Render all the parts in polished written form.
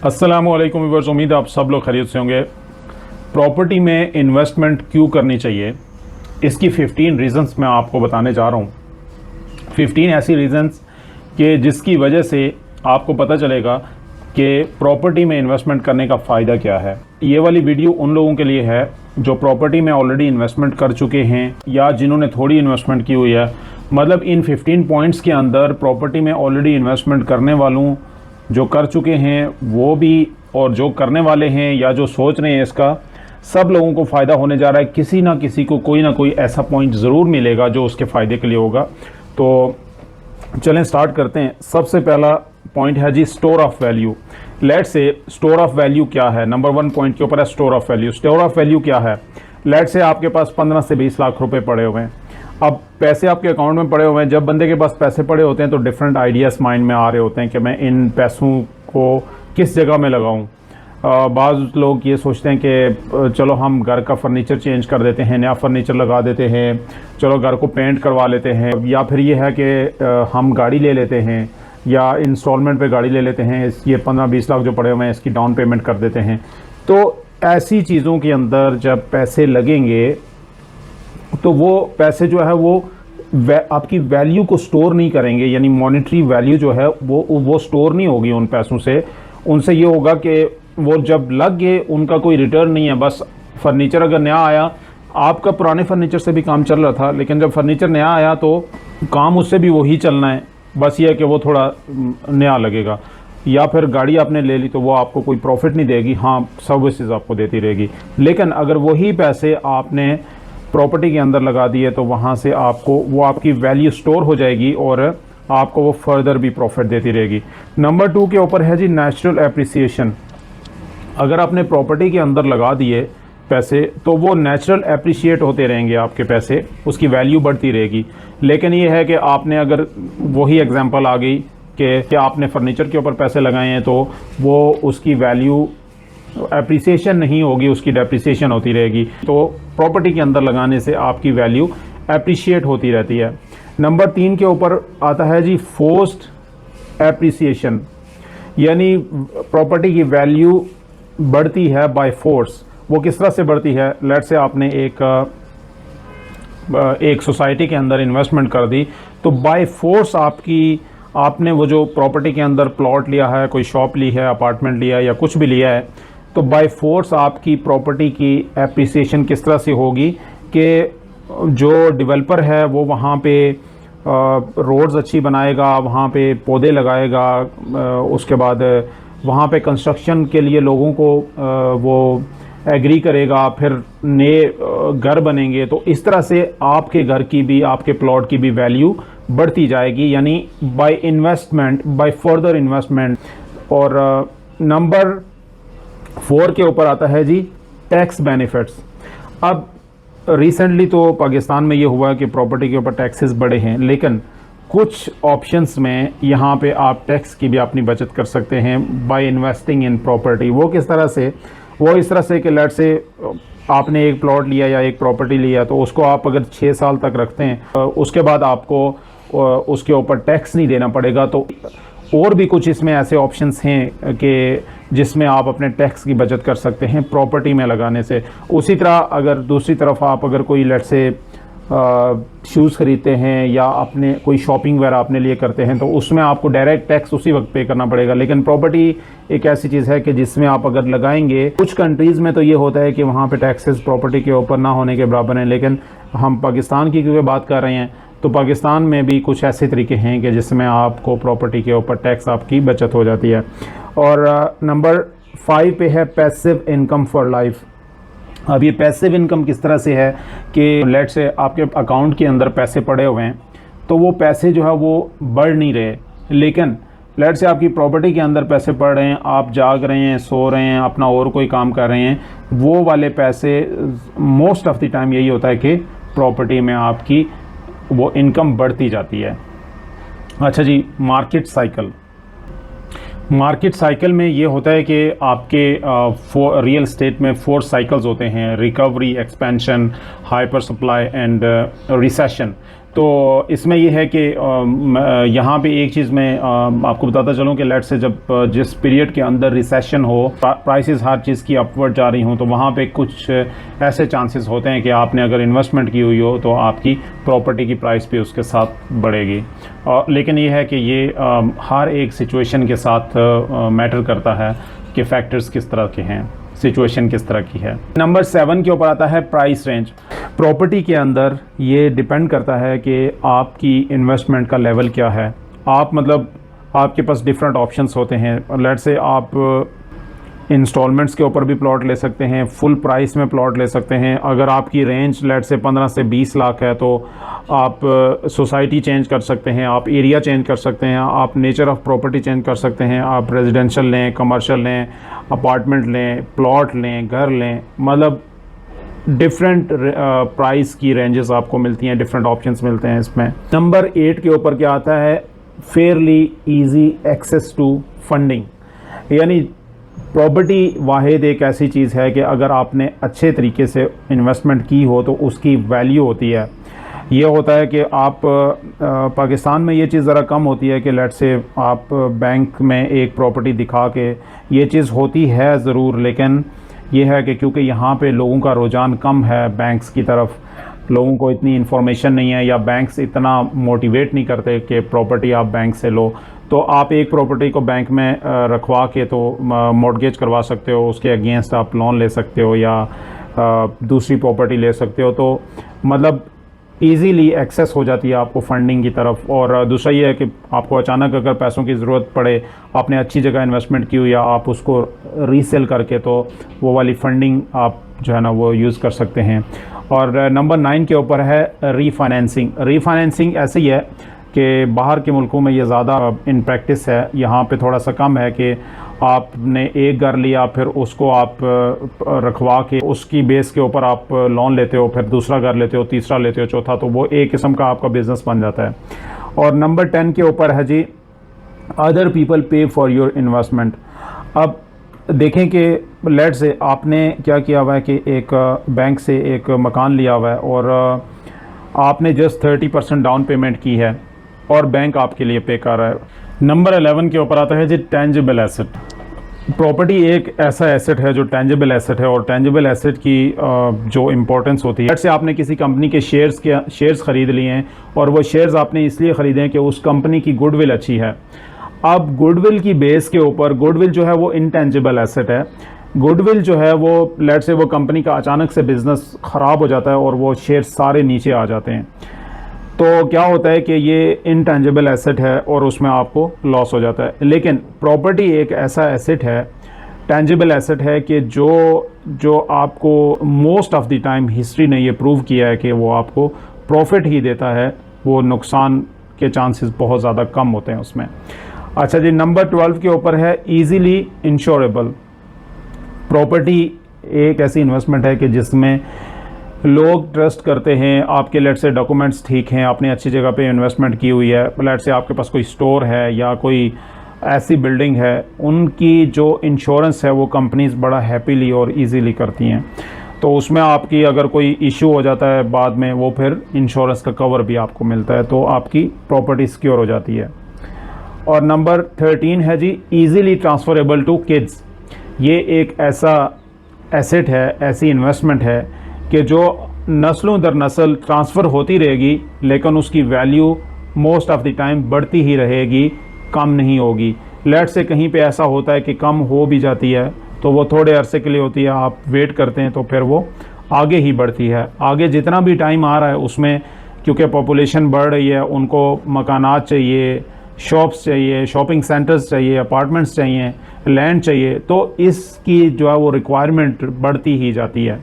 अस्सलामुअलैकुम व्यूअर्स, उम्मीद है आप सब लोग खैरियत से होंगे। प्रॉपर्टी में इन्वेस्टमेंट क्यों करनी चाहिए, इसकी 15 रीज़न्स मैं आपको बताने जा रहा हूँ। 15 ऐसी रीज़न्स कि जिसकी वजह से आपको पता चलेगा कि प्रॉपर्टी में इन्वेस्टमेंट करने का फ़ायदा क्या है। ये वाली वीडियो उन लोगों के लिए है जो प्रॉपर्टी में ऑलरेडी इन्वेस्टमेंट कर चुके हैं या जिन्होंने थोड़ी इन्वेस्टमेंट की हुई है। मतलब इन 15 पॉइंट्स के अंदर प्रॉपर्टी में ऑलरेडी इन्वेस्टमेंट करने वालों, जो कर चुके हैं वो भी, और जो करने वाले हैं या जो सोच रहे हैं, इसका सब लोगों को फ़ायदा होने जा रहा है। किसी ना किसी को कोई ना कोई ऐसा पॉइंट ज़रूर मिलेगा जो उसके फ़ायदे के लिए होगा। तो चलें स्टार्ट करते हैं। सबसे पहला पॉइंट है जी स्टोर ऑफ वैल्यू। लेट से स्टोर ऑफ वैल्यू क्या है, नंबर 1 पॉइंट के ऊपर है store of value. Store of value क्या है? लेट से आपके पास 15 से 20 लाख रुपए पड़े हुए हैं। अब पैसे आपके अकाउंट में पड़े हुए हैं। जब बंदे के पास पैसे पड़े होते हैं तो डिफरेंट आइडियाज़ माइंड में आ रहे होते हैं कि मैं इन पैसों को किस जगह में लगाऊं। बाज़ लोग ये सोचते हैं कि चलो हम घर का फर्नीचर चेंज कर देते हैं, नया फर्नीचर लगा देते हैं, चलो घर को पेंट करवा लेते हैं, या फिर ये है कि हम गाड़ी ले लेते हैं या इंस्टॉलमेंट पे गाड़ी ले लेते हैं, ये 15-20 लाख जो पड़े हुए हैं इसकी डाउन पेमेंट कर देते हैं। तो ऐसी चीज़ों के अंदर जब पैसे लगेंगे तो वो पैसे जो है वो आपकी वैल्यू को स्टोर नहीं करेंगे, यानी मॉनेटरी वैल्यू जो है वो स्टोर नहीं होगी उन पैसों से। उनसे ये होगा कि वो जब लग गए उनका कोई रिटर्न नहीं है। बस फर्नीचर अगर नया आया, आपका पुराने फर्नीचर से भी काम चल रहा था, लेकिन जब फर्नीचर नया आया तो काम उससे भी वही चलना है, बस ये है कि वो थोड़ा नया लगेगा। या फिर गाड़ी आपने ले ली तो वो आपको कोई प्रॉफिट नहीं देगी, हाँ सर्विसेज आपको देती रहेगी। लेकिन अगर वही पैसे आपने प्रॉपर्टी के अंदर लगा दिए तो वहाँ से आपको वो आपकी वैल्यू स्टोर हो जाएगी और आपको वो फर्दर भी प्रॉफिट देती रहेगी। नंबर 2 के ऊपर है जी नेचुरल एप्रिसिएशन। अगर आपने प्रॉपर्टी के अंदर लगा दिए पैसे तो वो नेचुरल एप्रिशिएट होते रहेंगे आपके पैसे, उसकी वैल्यू बढ़ती रहेगी। लेकिन ये है कि आपने अगर वही एग्जांपल आ गई कि आपने फर्नीचर के ऊपर पैसे लगाए हैं तो वो उसकी वैल्यू एप्रिसिएशन नहीं होगी, उसकी डेप्रिसिएशन होती रहेगी। तो प्रॉपर्टी के अंदर लगाने से आपकी वैल्यू एप्रिशिएट होती रहती है। नंबर 3 के ऊपर आता है जी फोर्स्ड एप्रिसिएशन, यानी प्रॉपर्टी की वैल्यू बढ़ती है बाय फोर्स। वो किस तरह से बढ़ती है? लेट से आपने एक सोसाइटी के अंदर इन्वेस्टमेंट कर दी तो बाय फोर्स आपने वो जो प्रॉपर्टी के अंदर प्लॉट लिया है, कोई शॉप ली है, अपार्टमेंट लिया है या कुछ भी लिया है, तो बाय फोर्स आपकी प्रॉपर्टी की एप्रिसिएशन किस तरह से होगी कि जो डेवलपर है वो वहाँ पे रोड्स अच्छी बनाएगा, वहाँ पे पौधे लगाएगा, उसके बाद वहाँ पे कंस्ट्रक्शन के लिए लोगों को वो एग्री करेगा, फिर नए घर बनेंगे। तो इस तरह से आपके घर की भी, आपके प्लॉट की भी वैल्यू बढ़ती जाएगी, यानी by investment, by further investment. और नंबर 4 के ऊपर आता है जी टैक्स बेनिफिट्स। अब रिसेंटली तो पाकिस्तान में ये हुआ कि प्रॉपर्टी के ऊपर टैक्सेस बढ़े हैं, लेकिन कुछ ऑप्शंस में यहाँ पे आप टैक्स की भी अपनी बचत कर सकते हैं बाय इन्वेस्टिंग इन प्रॉपर्टी। वो किस तरह से? वो इस तरह से कि लेट से आपने एक प्लॉट लिया या एक प्रॉपर्टी लिया तो उसको आप अगर 6 साल तक रखते हैं, उसके बाद आपको उसके ऊपर टैक्स नहीं देना पड़ेगा। तो और भी कुछ इसमें ऐसे ऑप्शंस हैं कि जिसमें आप अपने टैक्स की बचत कर सकते हैं प्रॉपर्टी में लगाने से। उसी तरह अगर दूसरी तरफ आप अगर कोई लेट से शूज़ खरीदते हैं या अपने कोई शॉपिंग वगैरह अपने लिए करते हैं तो उसमें आपको डायरेक्ट टैक्स उसी वक्त पे करना पड़ेगा। लेकिन प्रॉपर्टी एक ऐसी चीज़ है कि जिसमें आप अगर लगाएंगे, कुछ कंट्रीज़ में तो ये होता है कि वहाँ पे टैक्सेस प्रॉपर्टी के ऊपर ना होने के बराबर हैं, लेकिन हम पाकिस्तान की क्योंकि बात कर रहे हैं तो पाकिस्तान में भी कुछ ऐसे तरीके हैं कि जिसमें आपको प्रॉपर्टी के ऊपर टैक्स आपकी बचत हो जाती है। और नंबर 5 पे है पैसिव इनकम फॉर लाइफ। अब ये पैसिव इनकम किस तरह से है कि लेट से आपके अकाउंट के अंदर पैसे पड़े हुए हैं तो वो पैसे जो है वो बढ़ नहीं रहे, लेकिन लेट से आपकी प्रॉपर्टी के अंदर पैसे पड़ रहे हैं, आप जाग रहे हैं, सो रहे हैं, अपना और कोई काम कर रहे हैं, वो वाले पैसे मोस्ट ऑफ द टाइम यही होता है कि प्रॉपर्टी में आपकी वो इनकम बढ़ती जाती है। अच्छा जी, मार्केट साइकिल। मार्केट साइकिल में ये होता है कि आपके रियल एस्टेट में 4 साइकिल्स होते हैं: recovery, expansion, hyper supply and recession. तो इसमें ये है कि यहाँ पे एक चीज़ मैं आपको बताता चलूँ कि लेट से जब जिस पीरियड के अंदर रिसेशन हो, प्राइसेस हर चीज़ की अपवर्ड जा रही हों, तो वहाँ पे कुछ ऐसे चांसेस होते हैं कि आपने अगर इन्वेस्टमेंट की हुई हो तो आपकी प्रॉपर्टी की प्राइस भी उसके साथ बढ़ेगी। लेकिन ये है कि ये हर एक सिचुएशन के साथ मैटर करता है कि फैक्टर्स किस तरह के हैं, सिचुएशन किस तरह की है। नंबर 7 के ऊपर आता है प्राइस रेंज। प्रॉपर्टी के अंदर ये डिपेंड करता है कि आपकी इन्वेस्टमेंट का लेवल क्या है। आप मतलब आपके पास डिफरेंट ऑप्शंस होते हैं। लेट से आप इंस्टॉलमेंट्स के ऊपर भी प्लॉट ले सकते हैं, फुल प्राइस में प्लॉट ले सकते हैं। अगर आपकी रेंज लेट से 15 से 20 लाख है तो आप सोसाइटी चेंज कर सकते हैं, आप एरिया चेंज कर सकते हैं, आप नेचर ऑफ प्रॉपर्टी चेंज कर सकते हैं। आप रेजिडेंशियल लें, कमर्शियल लें, अपार्टमेंट लें, प्लॉट लें, घर लें, मतलब डिफरेंट प्राइस की रेंजेस आपको मिलती हैं, डिफरेंट ऑप्शंस मिलते हैं इसमें। नंबर 8 के ऊपर क्या आता है, fairly easy access to funding. यानी प्रॉपर्टी वाहिद एक ऐसी चीज़ है कि अगर आपने अच्छे तरीके से इन्वेस्टमेंट की हो तो उसकी वैल्यू होती है। ये होता है कि आप पाकिस्तान में ये चीज़ ज़रा कम होती है कि लेट से आप बैंक में एक प्रॉपर्टी दिखा के, ये चीज़ होती है ज़रूर, लेकिन ये है कि क्योंकि यहाँ पे लोगों का रुझान कम है बैंक्स की तरफ, लोगों को इतनी इन्फॉर्मेशन नहीं है या बैंक्स इतना मोटिवेट नहीं करते कि प्रॉपर्टी आप बैंक से लो, तो आप एक प्रॉपर्टी को बैंक में रखवा के तो मॉर्गेज करवा सकते हो, उसके अगेंस्ट आप लोन ले सकते हो या दूसरी प्रॉपर्टी ले सकते हो। तो मतलब इजीली एक्सेस हो जाती है आपको फंडिंग की तरफ। और दूसरा ये है कि आपको अचानक अगर पैसों की ज़रूरत पड़े, आपने अच्छी जगह इन्वेस्टमेंट की हुई या आप उसको रीसेल करके तो वो वाली फंडिंग आप जो है ना वो यूज़ कर सकते हैं। और नंबर 9 के ऊपर है रीफाइनेंसिंग। रीफाइनेंसिंग ऐसे ही है कि बाहर के मुल्कों में ये ज़्यादा इन प्रैक्टिस है, यहाँ पे थोड़ा सा कम है कि आपने एक घर लिया फिर उसको आप रखवा के उसकी बेस के ऊपर आप लोन लेते हो, फिर दूसरा घर लेते हो, तीसरा लेते हो, चौथा, तो वो एक किस्म का आपका बिजनेस बन जाता है। और नंबर 10 के ऊपर है जी अदर पीपल पे फॉर योर इन्वेस्टमेंट। अब देखें कि लेट से आपने क्या किया हुआ है कि एक बैंक से एक मकान लिया हुआ है और आपने जस्ट 30% डाउन पेमेंट की है और बैंक आपके लिए पे कर रहा है। नंबर 11 के ऊपर आता है जी टेंजिबल एसेट। प्रॉपर्टी एक ऐसा एसेट है जो टेंजिबल एसेट है और टेंजिबल एसेट की जो इम्पोर्टेंस होती है, जैसे आपने किसी कंपनी के शेयर्स ख़रीद लिए हैं और वो शेयर्स आपने इसलिए ख़रीदे हैं कि उस कंपनी की गुडविल अच्छी है। अब गुडविल की बेस के ऊपर, गुडविल जो है वो इनटेंजिबल एसेट है। गुडविल जो है वो लेट से वो कंपनी का अचानक से बिज़नेस ख़राब हो जाता है और वो शेयर सारे नीचे आ जाते हैं, तो क्या होता है कि ये इनटेंजिबल एसेट है और उसमें आपको लॉस हो जाता है। लेकिन प्रॉपर्टी एक ऐसा एसेट है, टेंजिबल एसेट है कि जो आपको most of the time history ने ये प्रूव किया है कि वो आपको प्रॉफिट ही देता है, वो नुकसान के चांसेस बहुत ज़्यादा कम होते हैं उसमें। अच्छा जी, नंबर 12 के ऊपर है ईजीली इंश्योरेबल। प्रॉपर्टी एक ऐसी इन्वेस्टमेंट है कि जिसमें लोग ट्रस्ट करते हैं, आपके लेट से डॉक्यूमेंट्स ठीक हैं, आपने अच्छी जगह पे इन्वेस्टमेंट की हुई है, लेट से आपके पास कोई स्टोर है या कोई ऐसी बिल्डिंग है, उनकी जो इंश्योरेंस है वो कंपनीज बड़ा हैप्पीली और इजीली करती हैं। तो उसमें आपकी अगर कोई इशू हो जाता है बाद में, वो फिर इंश्योरेंस का कवर भी आपको मिलता है, तो आपकी प्रॉपर्टी सिक्योर हो जाती है। और नंबर 13 है जी ईजीली ट्रांसफरेबल टू किड्स। ये एक ऐसा एसेट है, ऐसी इन्वेस्टमेंट है कि जो नस्लों दर नस्ल ट्रांसफ़र होती रहेगी, लेकिन उसकी value most of the time बढ़ती ही रहेगी, कम नहीं होगी। लेट से कहीं पे ऐसा होता है कि कम हो भी जाती है तो वो थोड़े अरसे के लिए होती है, आप वेट करते हैं तो फिर वो आगे ही बढ़ती है। आगे जितना भी टाइम आ रहा है उसमें, क्योंकि पॉपुलेशन बढ़ रही है, उनको मकानात चाहिए, शॉप्स चाहिए, शॉपिंग सेंटर्स चाहिए, अपार्टमेंट्स चाहिए, लैंड चाहिए, तो इसकी जो है वो रिक्वायरमेंट बढ़ती ही जाती है।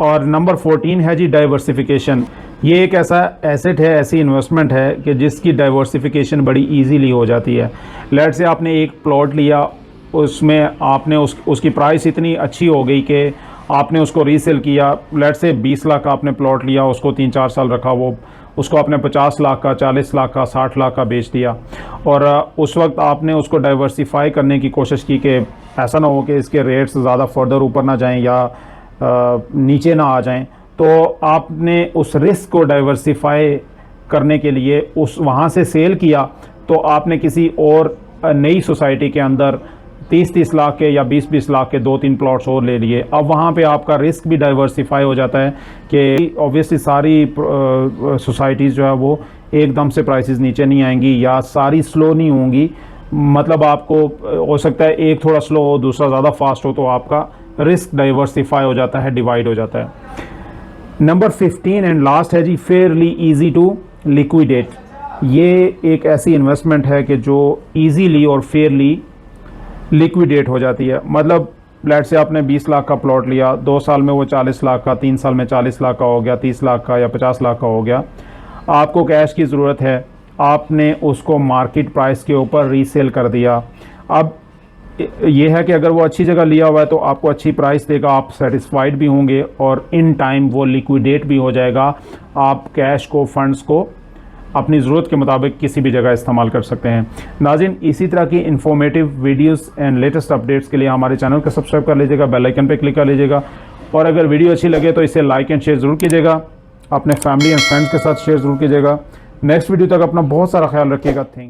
और नंबर 14 है जी डाइवर्सिफिकेशन। ये एक ऐसा एसेट है, ऐसी इन्वेस्टमेंट है कि जिसकी डाइवर्सिफिकेशन बड़ी इजीली हो जाती है। लेट से आपने एक प्लॉट लिया, उसमें आपने उसकी प्राइस इतनी अच्छी हो गई कि आपने उसको रीसेल किया। लेट से 20 लाख का आपने प्लॉट लिया, उसको 3-4 साल रखा, वो उसको आपने 50 लाख का, 40 लाख का, 60 लाख का बेच दिया। और उस वक्त आपने उसको डाइवर्सिफाई करने की कोशिश की कि ऐसा ना हो कि इसके रेट्स ज़्यादा फर्दर ऊपर ना जाएं या नीचे ना आ जाएं, तो आपने उस रिस्क को डाइवर्सिफाई करने के लिए उस वहाँ से सेल किया तो आपने किसी और नई सोसाइटी के अंदर 30-30 लाख के या 20-20 लाख के 2-3 प्लॉट्स और ले लिए। अब वहाँ पे आपका रिस्क भी डाइवर्सिफाई हो जाता है कि ऑब्वियसली सारी सोसाइटीज़ जो है वो एकदम से प्राइसेस नीचे नहीं आएंगी या सारी स्लो नहीं होंगी। मतलब आपको हो सकता है एक थोड़ा स्लो हो, दूसरा ज़्यादा फास्ट हो, तो आपका रिस्क डाइवर्सिफाई हो जाता है, डिवाइड हो जाता है। नंबर 15 एंड लास्ट है जी, फेयरली इजी टू लिक्विडेट। ये एक ऐसी इन्वेस्टमेंट है कि जो इजीली और फेयरली लिक्विडेट हो जाती है। मतलब लेट से आपने 20 लाख का प्लॉट लिया, 2 साल में वो 40 लाख का, 3 साल में 40 लाख का हो गया, 30 लाख का या 50 लाख का हो गया। आपको कैश की ज़रूरत है, आपने उसको मार्केट प्राइस के ऊपर रीसेल कर दिया। अब ये है कि अगर वो अच्छी जगह लिया हुआ है तो आपको अच्छी प्राइस देगा, आप सेटिस्फाइड भी होंगे और इन टाइम वो लिक्विडेट भी हो जाएगा। आप कैश को, फंड्स को अपनी ज़रूरत के मुताबिक किसी भी जगह इस्तेमाल कर सकते हैं। नाज़रीन, इसी तरह की informative videos and latest updates के लिए हमारे चैनल को सब्सक्राइब कर लीजिएगा, बेल आइकन पे क्लिक कर लीजिएगा और अगर वीडियो अच्छी लगे तो इसे लाइक एंड शेयर ज़रूर कीजिएगा, अपने फैमिली एंड फ्रेंड्स के साथ शेयर ज़रूर कीजिएगा। नेक्स्ट वीडियो तक अपना बहुत सारा ख्याल रखिएगा। Thank you.